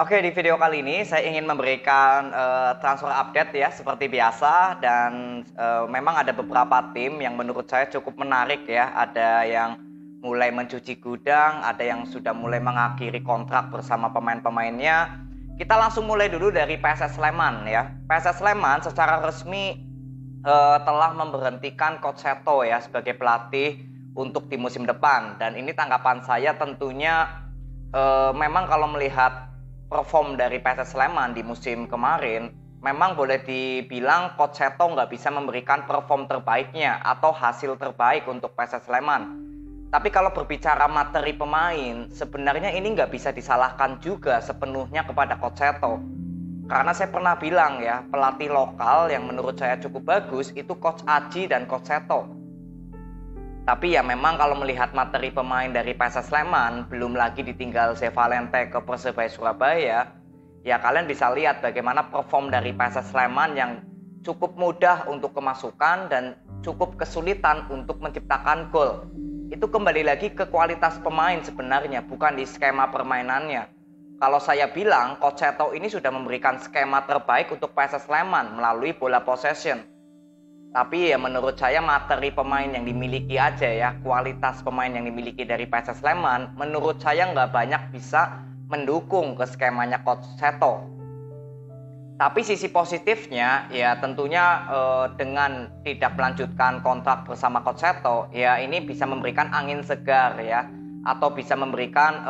Oke, di video kali ini saya ingin memberikan transfer update ya seperti biasa dan memang ada beberapa tim yang menurut saya cukup menarik ya. Ada yang mulai mencuci gudang, ada yang sudah mulai mengakhiri kontrak bersama pemain-pemainnya. Kita langsung mulai dulu dari PSS Sleman ya. PSS Sleman secara resmi telah memberhentikan Coach Seto ya sebagai pelatih untuk di musim depan, dan ini tanggapan saya tentunya memang kalau melihat perform dari PSS Sleman di musim kemarin, memang boleh dibilang Coach Seto nggak bisa memberikan perform terbaiknya atau hasil terbaik untuk PSS Sleman. Tapi kalau berbicara materi pemain, sebenarnya ini nggak bisa disalahkan juga sepenuhnya kepada Coach Seto. Karena saya pernah bilang ya, pelatih lokal yang menurut saya cukup bagus itu Coach Aji dan Coach Seto. Tapi ya memang kalau melihat materi pemain dari PSS Sleman, belum lagi ditinggal Zevalente ke Persebaya Surabaya, ya kalian bisa lihat bagaimana perform dari PSS Sleman yang cukup mudah untuk kemasukan dan cukup kesulitan untuk menciptakan gol. Itu kembali lagi ke kualitas pemain sebenarnya, bukan di skema permainannya. Kalau saya bilang, Coach Seto ini sudah memberikan skema terbaik untuk PSS Sleman melalui bola possession. Tapi ya menurut saya materi pemain yang dimiliki aja ya, kualitas pemain yang dimiliki dari PSS Sleman menurut saya nggak banyak bisa mendukung ke skemanya Coach Seto. Tapi sisi positifnya ya tentunya dengan tidak melanjutkan kontrak bersama Coach Seto ya ini bisa memberikan angin segar ya, atau bisa memberikan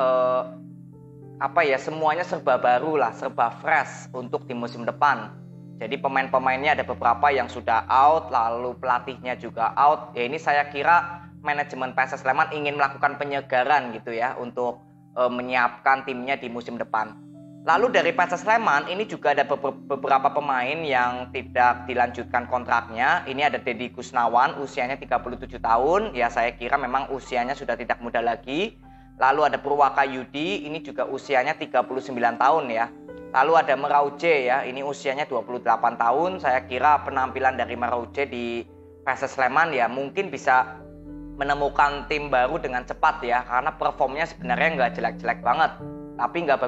semuanya serba baru lah, serba fresh untuk di musim depan. Jadi pemain-pemainnya ada beberapa yang sudah out, lalu pelatihnya juga out. Ya ini saya kira manajemen PSS Sleman ingin melakukan penyegaran gitu ya untuk menyiapkan timnya di musim depan. Lalu dari PSS Sleman ini juga ada beberapa pemain yang tidak dilanjutkan kontraknya. Ini ada Deddy Kusnawan, usianya 37 tahun. Ya saya kira memang usianya sudah tidak muda lagi. Lalu ada Purwaka Yudi, ini juga usianya 39 tahun ya. Lalu ada Merauce ya, ini usianya 28 tahun. Saya kira penampilan dari Merauce di PSS Sleman ya mungkin bisa menemukan tim baru dengan cepat ya. Karena performnya sebenarnya nggak jelek-jelek banget, tapi nggak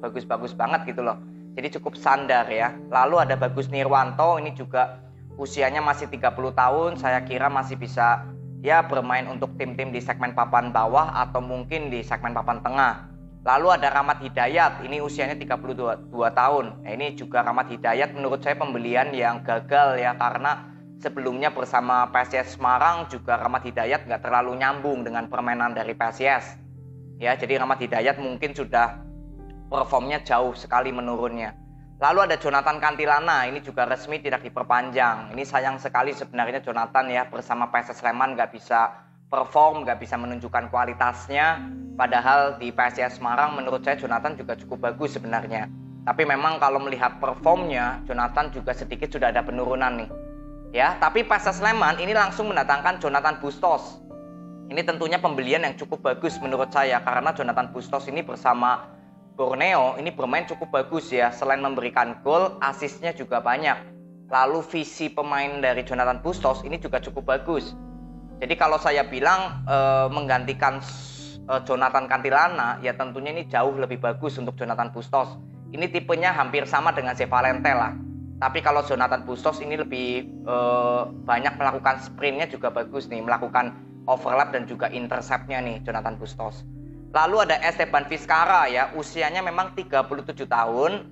bagus-bagus banget gitu loh. Jadi cukup standar ya. Lalu ada Bagus Nirwanto, ini juga usianya masih 30 tahun. Saya kira masih bisa ya bermain untuk tim-tim di segmen papan bawah atau mungkin di segmen papan tengah. Lalu ada Rahmat Hidayat, ini usianya 32 tahun. Nah, ini juga Rahmat Hidayat menurut saya pembelian yang gagal ya, karena sebelumnya bersama PSIS Semarang juga Rahmat Hidayat nggak terlalu nyambung dengan permainan dari PSIS. Ya, jadi Rahmat Hidayat mungkin sudah performnya jauh sekali menurunnya. Lalu ada Jonathan Kantilana, ini juga resmi tidak diperpanjang. Ini sayang sekali sebenarnya Jonathan ya, bersama PSS Sleman nggak bisa perform, nggak bisa menunjukkan kualitasnya. Padahal di PSIS Semarang menurut saya Jonathan juga cukup bagus sebenarnya. Tapi memang kalau melihat performnya, Jonathan juga sedikit sudah ada penurunan nih. Ya, tapi PSS Sleman ini langsung mendatangkan Jonathan Bustos. Ini tentunya pembelian yang cukup bagus menurut saya, karena Jonathan Bustos ini bersama Borneo ini bermain cukup bagus ya. Selain memberikan gol, asisnya juga banyak. Lalu visi pemain dari Jonathan Bustos ini juga cukup bagus. Jadi kalau saya bilang menggantikan Jonathan Kantilana, ya tentunya ini jauh lebih bagus untuk Jonathan Bustos. Ini tipenya hampir sama dengan Zevalente lah. Tapi kalau Jonathan Bustos ini lebih banyak melakukan sprintnya juga bagus nih, melakukan overlap dan juga interceptnya nih Jonathan Bustos. Lalu ada Esteban Vizcara ya, usianya memang 37 tahun.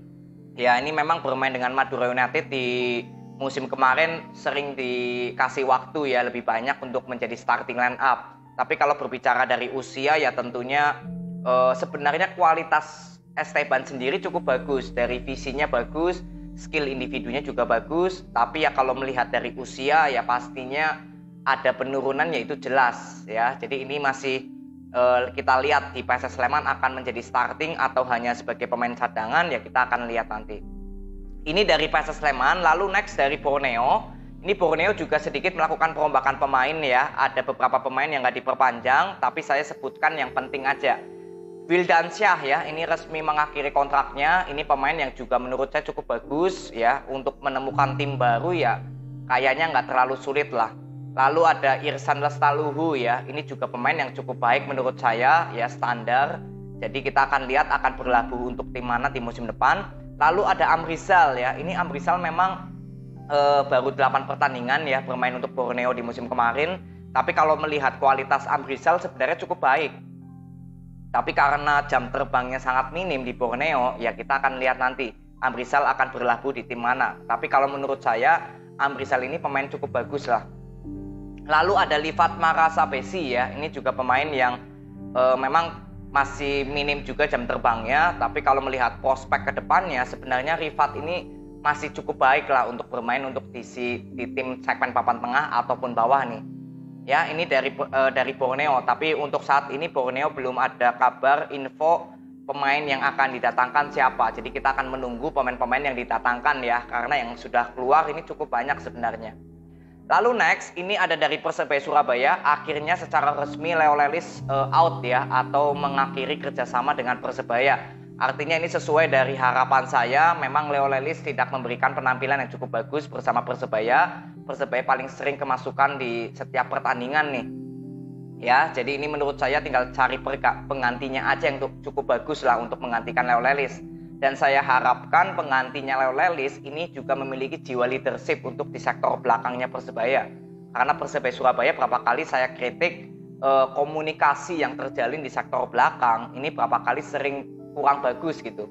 Ya ini memang bermain dengan Madura United di musim kemarin sering dikasih waktu ya lebih banyak untuk menjadi starting line up. Tapi kalau berbicara dari usia ya tentunya sebenarnya kualitas Esteban sendiri cukup bagus. Dari visinya bagus, skill individunya juga bagus. Tapi ya kalau melihat dari usia ya pastinya ada penurunan yaitu jelas ya. Jadi ini masih kita lihat di PSS Sleman akan menjadi starting atau hanya sebagai pemain cadangan ya kita akan lihat nanti. Ini dari PSS Sleman. Lalu next dari Borneo. Ini Borneo juga sedikit melakukan perombakan pemain ya. Ada beberapa pemain yang nggak diperpanjang, tapi saya sebutkan yang penting aja. Wildansyah ya, ini resmi mengakhiri kontraknya. Ini pemain yang juga menurut saya cukup bagus ya. Untuk menemukan tim baru ya kayaknya nggak terlalu sulit lah. Lalu ada Irsan Lestaluhu ya, ini juga pemain yang cukup baik menurut saya ya, standar. Jadi kita akan lihat akan berlabuh untuk tim mana di musim depan. Lalu ada Amrizal ya. Ini Amrizal memang baru 8 pertandingan ya bermain untuk Borneo di musim kemarin. Tapi kalau melihat kualitas Amrizal sebenarnya cukup baik. Tapi karena jam terbangnya sangat minim di Borneo, ya kita akan lihat nanti Amrizal akan berlabuh di tim mana. Tapi kalau menurut saya Amrizal ini pemain cukup bagus lah. Lalu ada Livat Marasabesi ya. Ini juga pemain yang memang masih minim juga jam terbangnya. Tapi kalau melihat prospek ke depannya, sebenarnya Rifat ini masih cukup baik lah untuk bermain untuk di tim segmen papan tengah ataupun bawah nih. Ya, ini dari Borneo, tapi untuk saat ini Borneo belum ada kabar info pemain yang akan didatangkan siapa. Jadi kita akan menunggu pemain-pemain yang didatangkan ya, karena yang sudah keluar ini cukup banyak sebenarnya. Lalu next, ini ada dari Persebaya Surabaya, akhirnya secara resmi Leo Lelis out ya, atau mengakhiri kerjasama dengan Persebaya. Artinya ini sesuai dari harapan saya, memang Leo Lelis tidak memberikan penampilan yang cukup bagus bersama Persebaya. Persebaya paling sering kemasukan di setiap pertandingan nih. Ya, jadi ini menurut saya tinggal cari penggantinya aja yang cukup bagus lah untuk menggantikan Leo Lelis. Dan saya harapkan penggantinya Leo Lelis ini juga memiliki jiwa leadership untuk di sektor belakangnya Persebaya. Karena Persebaya Surabaya berapa kali saya kritik komunikasi yang terjalin di sektor belakang ini berapa kali sering kurang bagus gitu.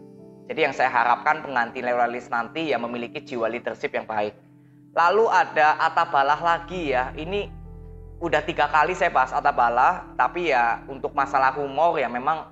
Jadi yang saya harapkan pengganti Leo Lelis nanti yang memiliki jiwa leadership yang baik. Lalu ada Atabalah lagi ya. Ini udah 3 kali saya bahas Atabalah, tapi ya untuk masalah rumor ya memang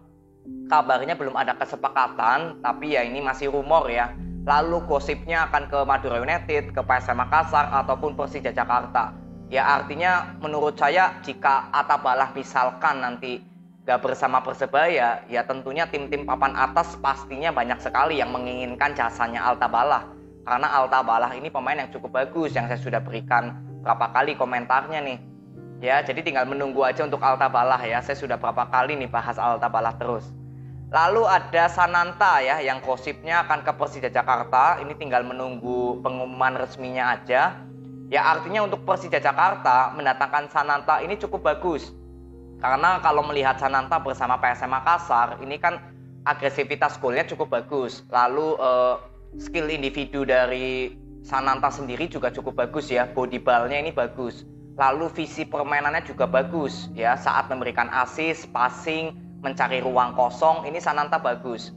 kabarnya belum ada kesepakatan, tapi ya ini masih rumor ya. Lalu gosipnya akan ke Madura United, ke PSM Makassar ataupun Persija Jakarta. Ya artinya menurut saya jika Atabalah misalkan nanti gak bersama Persebaya, ya tentunya tim-tim papan atas pastinya banyak sekali yang menginginkan jasanya Atabalah. Karena Atabalah ini pemain yang cukup bagus yang saya sudah berikan berapa kali komentarnya nih. Ya, jadi tinggal menunggu aja untuk Atabalah ya. Saya sudah berapa kali nih bahas Atabalah terus. Lalu ada Sananta ya yang gosipnya akan ke Persija Jakarta. Ini tinggal menunggu pengumuman resminya aja. Ya artinya untuk Persija Jakarta mendatangkan Sananta ini cukup bagus. Karena kalau melihat Sananta bersama PSM Makassar, ini kan agresivitas golnya cukup bagus. Lalu skill individu dari Sananta sendiri juga cukup bagus ya. Body ball-nya ini bagus. Lalu visi permainannya juga bagus ya. Saat memberikan assist, passing, mencari ruang kosong, ini Sananta bagus.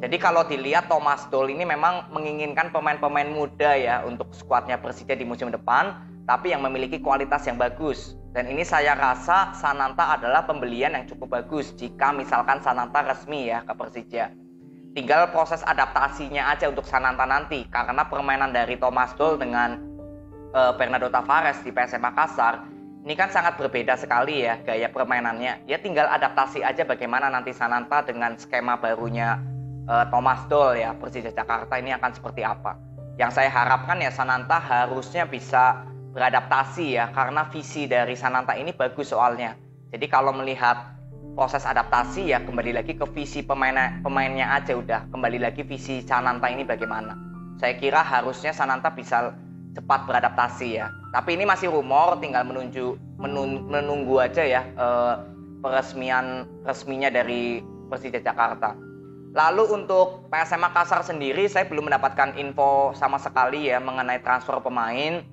Jadi kalau dilihat Thomas Doll ini memang menginginkan pemain-pemain muda ya untuk skuadnya Persija di musim depan, tapi yang memiliki kualitas yang bagus. Dan ini saya rasa Sananta adalah pembelian yang cukup bagus jika misalkan Sananta resmi ya ke Persija. Tinggal proses adaptasinya aja untuk Sananta nanti, karena permainan dari Thomas Doll dengan Bernardo Tavares di PSM Makassar ini kan sangat berbeda sekali ya gaya permainannya. Ya tinggal adaptasi aja bagaimana nanti Sananta dengan skema barunya Thomas Doll ya, Persija Jakarta ini akan seperti apa. Yang saya harapkan ya Sananta harusnya bisa beradaptasi ya, karena visi dari Sananta ini bagus soalnya. Jadi kalau melihat proses adaptasi ya kembali lagi ke visi pemainnya aja udah. Kembali lagi visi Sananta ini bagaimana. Saya kira harusnya Sananta bisa cepat beradaptasi ya. Tapi ini masih rumor, tinggal menunggu aja ya resminya dari Persija Jakarta. Lalu untuk PSM Makassar sendiri saya belum mendapatkan info sama sekali ya mengenai transfer pemain.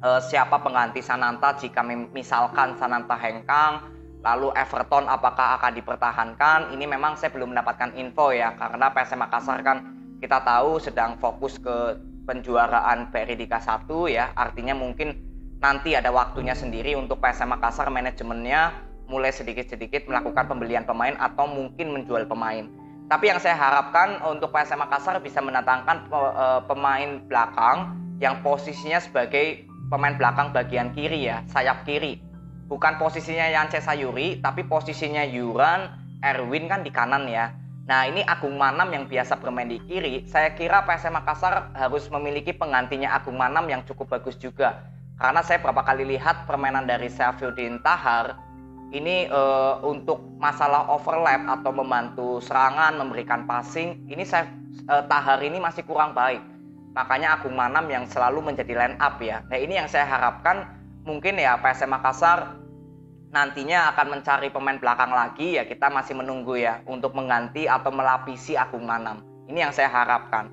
Siapa pengganti Sananta jika misalkan Sananta hengkang. Lalu Everton apakah akan dipertahankan? Ini memang saya belum mendapatkan info ya, karena PSM Makassar kan kita tahu sedang fokus ke penjuaraan BRI Liga 1 ya. Artinya mungkin nanti ada waktunya sendiri untuk PSM Makassar manajemennya mulai sedikit-sedikit melakukan pembelian pemain atau mungkin menjual pemain. Tapi yang saya harapkan untuk PSM Makassar bisa mendatangkan pemain belakang yang posisinya sebagai pemain belakang bagian kiri ya, sayap kiri. Bukan posisinya Yance Sayuri, tapi posisinya Yuran, Erwin kan di kanan ya. Nah ini Agung Manam yang biasa bermain di kiri. Saya kira PSM Makassar harus memiliki penggantinya Agung Manam yang cukup bagus juga. Karena saya berapa kali lihat permainan dari Saifuddin Tahar ini untuk masalah overlap atau membantu serangan, memberikan passing, ini Tahar ini masih kurang baik. Makanya Agung Manam yang selalu menjadi line up ya. Nah ini yang saya harapkan mungkin ya PSM Makassar nantinya akan mencari pemain belakang lagi, ya kita masih menunggu ya untuk mengganti atau melapisi Agung Manam. Ini yang saya harapkan.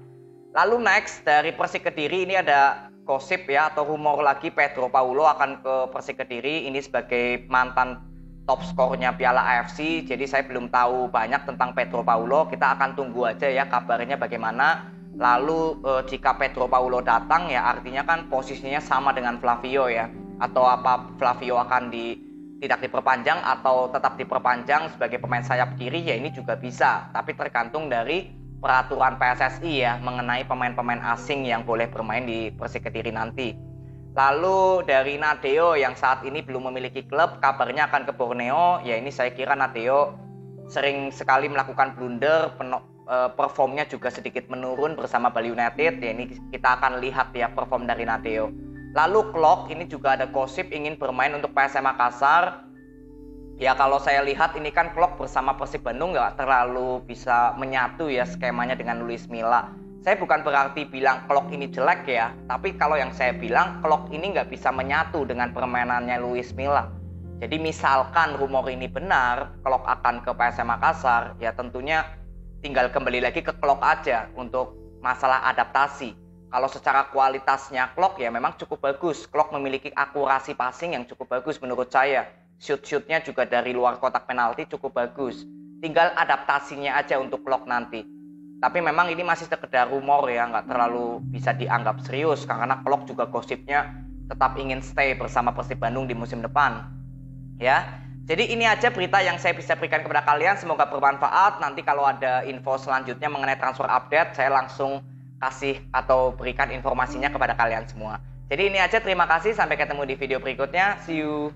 Lalu next dari Persik Kediri ini ada gosip ya atau rumor lagi Pedro Paulo akan ke Persik Kediri ini sebagai mantan top skornya Piala AFC. Jadi saya belum tahu banyak tentang Pedro Paulo. Kita akan tunggu aja ya kabarnya bagaimana. Lalu jika Pedro Paulo datang ya artinya kan posisinya sama dengan Flavio ya. Atau apa Flavio akan tidak diperpanjang atau tetap diperpanjang sebagai pemain sayap kiri ya ini juga bisa. Tapi tergantung dari peraturan PSSI ya mengenai pemain-pemain asing yang boleh bermain di Persik Kediri nanti. Lalu dari Nadeo yang saat ini belum memiliki klub, kabarnya akan ke Borneo. Ya ini saya kira Nadeo sering sekali melakukan blunder, performnya juga sedikit menurun bersama Bali United. Ya ini kita akan lihat ya perform dari Nadeo. Lalu Klok ini juga ada gosip ingin bermain untuk PSM Makassar. Ya kalau saya lihat ini kan Klok bersama Persib Bandung nggak terlalu bisa menyatu ya skemanya dengan Luis Milla. Saya bukan berarti bilang Klok ini jelek ya, tapi kalau yang saya bilang Klok ini nggak bisa menyatu dengan permainannya Luis Milla. Jadi misalkan rumor ini benar, Klok akan ke PSM Makassar, ya tentunya tinggal kembali lagi ke Klok aja untuk masalah adaptasi. Kalau secara kualitasnya Klok ya memang cukup bagus. Klok memiliki akurasi passing yang cukup bagus menurut saya. Shoot-shootnya juga dari luar kotak penalti cukup bagus. Tinggal adaptasinya aja untuk Klok nanti. Tapi memang ini masih sekedar rumor ya, nggak terlalu bisa dianggap serius. Karena Klok juga gosipnya tetap ingin stay bersama Persib Bandung di musim depan. Ya, jadi ini aja berita yang saya bisa berikan kepada kalian. Semoga bermanfaat. Nanti kalau ada info selanjutnya mengenai transfer update, saya langsung kasih atau berikan informasinya kepada kalian semua. Jadi ini aja, terima kasih. Sampai ketemu di video berikutnya. See you.